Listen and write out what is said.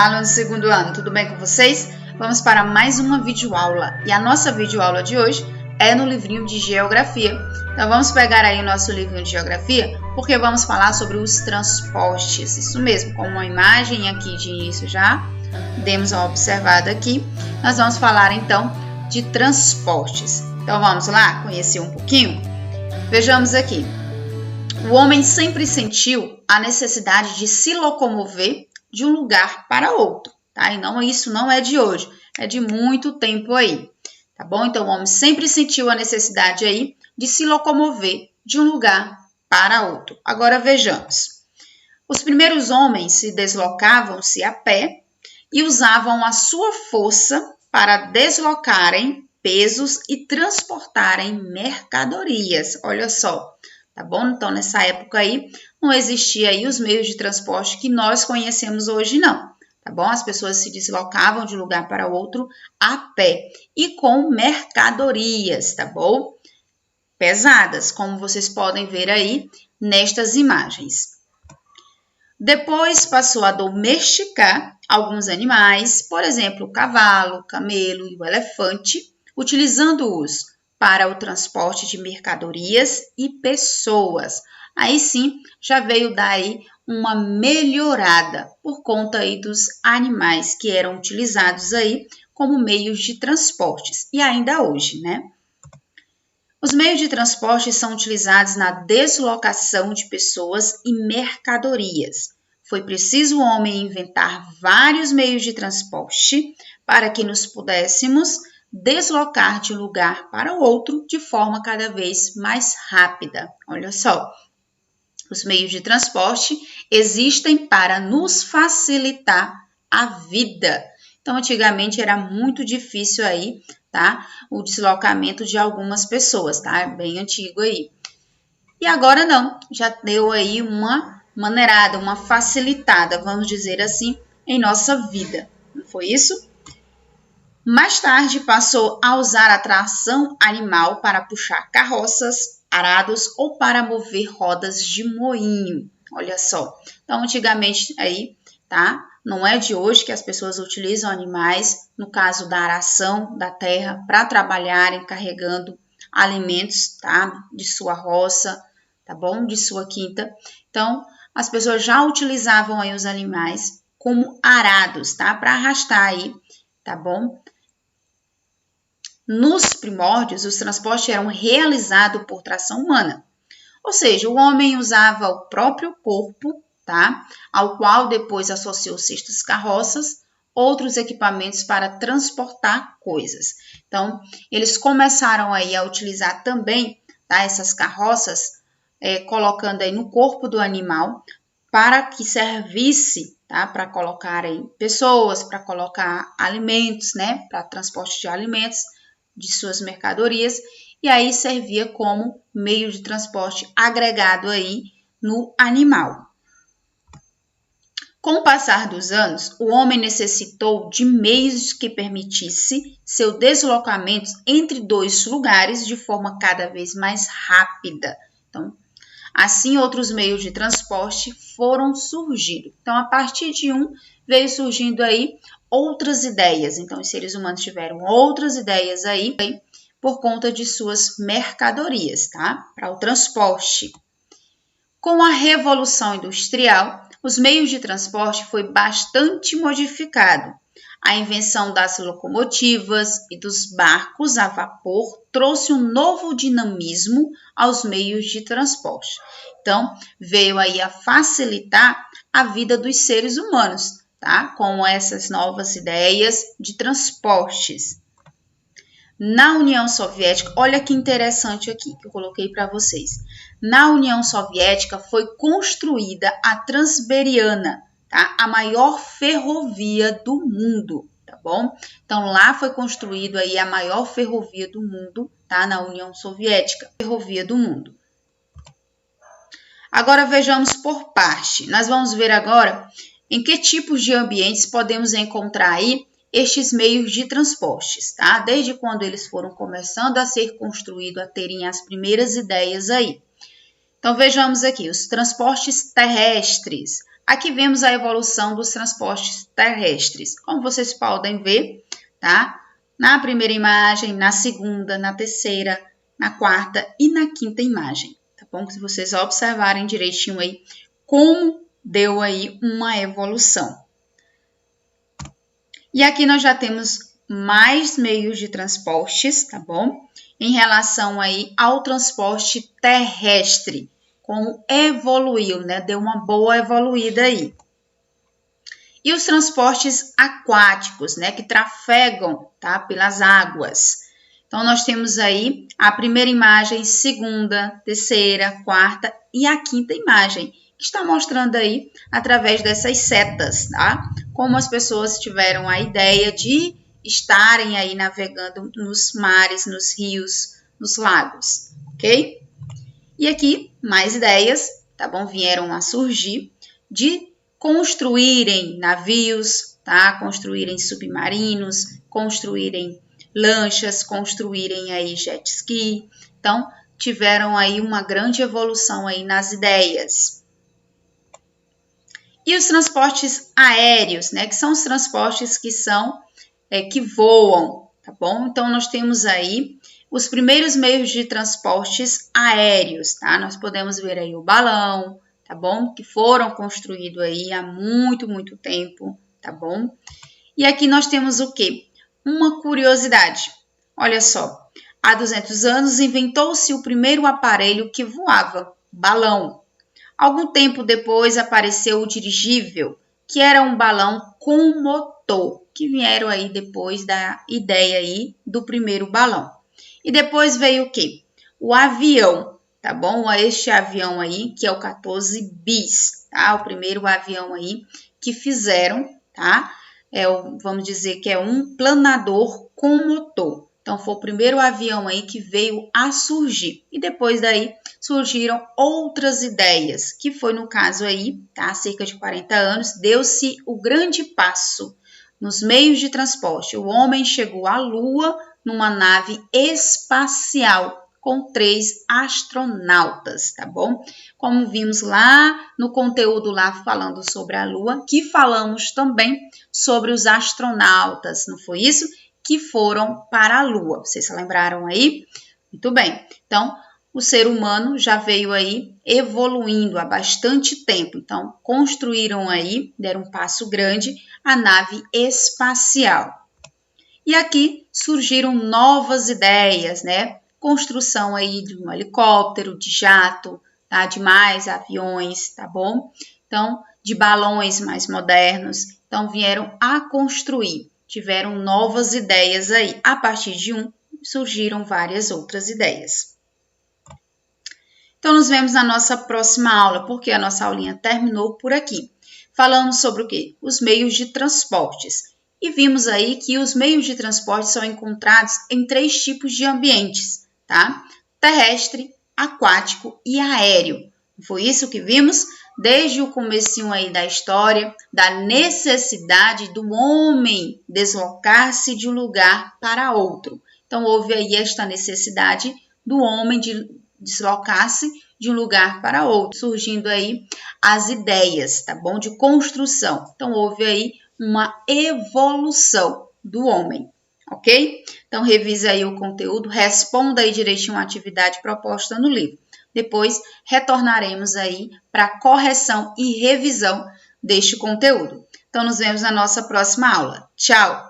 alunos do segundo ano, tudo bem com vocês? Vamos para mais uma videoaula. E a nossa videoaula de hoje é no livrinho de Geografia. Então vamos pegar aí o nosso livrinho de Geografia, porque vamos falar sobre os transportes. Isso mesmo, com uma imagem aqui de início já, demos uma observada aqui. Nós vamos falar então de transportes. Então vamos lá conhecer um pouquinho? Vejamos aqui. O homem sempre sentiu a necessidade de se locomover de um lugar para outro, tá? E não, isso não é de hoje, é de muito tempo aí, tá bom? Então, o homem sempre sentiu a necessidade aí de se locomover de um lugar para outro. Agora, vejamos. Os primeiros homens se deslocavam-se a pé e usavam a sua força para deslocarem pesos e transportarem mercadorias. Olha só. Tá bom? Então, nessa época aí, não existia aí os meios de transporte que nós conhecemos hoje, não. Tá bom? As pessoas se deslocavam de um lugar para outro a pé e com mercadorias, tá bom? Pesadas, como vocês podem ver aí nestas imagens. Depois passou a domesticar alguns animais, por exemplo, o cavalo, o camelo e o elefante, utilizando-os para o transporte de mercadorias e pessoas. Aí sim, já veio daí uma melhorada por conta aí dos animais que eram utilizados aí como meios de transportes e ainda hoje, né? Os meios de transporte são utilizados na deslocação de pessoas e mercadorias. Foi preciso o homem inventar vários meios de transporte para que nos pudéssemos deslocar de um lugar para o outro de forma cada vez mais rápida. Olha só, os meios de transporte existem para nos facilitar a vida. Então, antigamente era muito difícil aí, tá? O deslocamento de algumas pessoas, tá? É bem antigo aí. E agora não, já deu aí uma maneirada, uma facilitada, vamos dizer assim, em nossa vida. Não foi isso? Mais tarde, passou a usar a tração animal para puxar carroças, arados ou para mover rodas de moinho. Olha só. Então, antigamente aí, tá? Não é de hoje que as pessoas utilizam animais, no caso da aração da terra, para trabalharem carregando alimentos, tá? De sua roça, tá bom? De sua quinta. Então, as pessoas já utilizavam aí os animais como arados, tá? Para arrastar aí, tá bom? Nos primórdios, os transportes eram realizados por tração humana, ou seja, o homem usava o próprio corpo, tá? Ao qual depois associou cestas, carroças, outros equipamentos para transportar coisas. Então, eles começaram aí a utilizar também, tá? Essas carroças, colocando aí no corpo do animal para que servisse, tá? Para colocar aí pessoas, para colocar alimentos, né? Para transporte de alimentos, de suas mercadorias, e aí servia como meio de transporte agregado aí no animal. Com o passar dos anos, o homem necessitou de meios que permitisse seu deslocamento entre dois lugares de forma cada vez mais rápida. Então, assim, outros meios de transporte foram surgindo. Então, a partir de um, veio surgindo aí outras ideias. Então, os seres humanos tiveram outras ideias aí por conta de suas mercadorias, tá? Para o transporte. Com a Revolução Industrial, os meios de transporte foi bastante modificado. A invenção das locomotivas e dos barcos a vapor trouxe um novo dinamismo aos meios de transporte. Então, veio aí a facilitar a vida dos seres humanos, tá? Com essas novas ideias de transportes. Na União Soviética, olha que interessante aqui que eu coloquei para vocês. Na União Soviética foi construída a Transiberiana, tá? A maior ferrovia do mundo, tá bom? Então, lá foi construído aí a maior ferrovia do mundo, tá? Na União Soviética, ferrovia do mundo. Agora, vejamos por parte. Nós vamos ver agora em que tipos de ambientes podemos encontrar aí estes meios de transportes, tá? Desde quando eles foram começando a ser construídos, a terem as primeiras ideias aí. Então, vejamos aqui, os transportes terrestres, Aqui vemos a evolução dos transportes terrestres. Como vocês podem ver, tá? Na primeira imagem, na segunda, na terceira, na quarta e na quinta imagem, tá bom? Se vocês observarem direitinho aí como deu aí uma evolução. E aqui nós já temos mais meios de transportes, tá bom? Em relação aí ao transporte terrestre, como evoluiu, né? Deu uma boa evoluída aí. E os transportes aquáticos, né? Que trafegam, tá? Pelas águas. Então, nós temos aí a primeira imagem, segunda, terceira, quarta e a quinta imagem, que está mostrando aí através dessas setas, tá? Como as pessoas tiveram a ideia de estarem aí navegando nos mares, nos rios, nos lagos, ok? E aqui, mais ideias, tá bom? Vieram a surgir de construírem navios, tá? Construírem submarinos, construírem lanchas, construírem aí jet ski. Então, tiveram aí uma grande evolução aí nas ideias. E os transportes aéreos, né? Que são os transportes que voam, tá bom? Então, nós temos aí os primeiros meios de transportes aéreos, tá? Nós podemos ver aí o balão, tá bom? Que foram construídos aí há muito, muito tempo, tá bom? E aqui nós temos o quê? Uma curiosidade. Olha só, há 200 anos inventou-se o primeiro aparelho que voava, balão. Algum tempo depois apareceu o dirigível, que era um balão com motor, que vieram aí depois da ideia aí do primeiro balão. E depois veio o quê? O avião, tá bom? Este avião aí, que é o 14 bis, tá? O primeiro avião aí que fizeram, tá? Vamos dizer que é um planador com motor. Então, foi o primeiro avião aí que veio a surgir. E depois daí surgiram outras ideias, que foi no caso aí, tá? Há cerca de 40 anos, deu-se o grande passo nos meios de transporte. O homem chegou à Lua numa nave espacial com 3 astronautas, tá bom? Como vimos lá no conteúdo lá falando sobre a Lua, que falamos também sobre os astronautas, não foi isso? Que foram para a Lua. Vocês se lembraram aí? Muito bem. Então, o ser humano já veio aí evoluindo há bastante tempo. Então, construíram aí, deram um passo grande, a nave espacial. E aqui surgiram novas ideias, né? Construção aí de um helicóptero, de jato, tá? De mais aviões, tá bom? Então, de balões mais modernos. Então, vieram a construir. Tiveram novas ideias aí. A partir de um, surgiram várias outras ideias. Então, nos vemos na nossa próxima aula, porque a nossa aulinha terminou por aqui. Falamos sobre o quê? Os meios de transportes. E vimos aí que os meios de transporte são encontrados em 3 tipos de ambientes, tá? Terrestre, aquático e aéreo. Foi isso que vimos desde o comecinho aí da história, da necessidade do homem deslocar-se de um lugar para outro. Então, houve aí esta necessidade do homem de deslocar-se de um lugar para outro, surgindo aí as ideias, tá bom? De construção. Então, houve aí uma evolução do homem, ok? Então, revise aí o conteúdo, responda aí direitinho a atividade proposta no livro. Depois, retornaremos aí para a correção e revisão deste conteúdo. Então, nos vemos na nossa próxima aula. Tchau!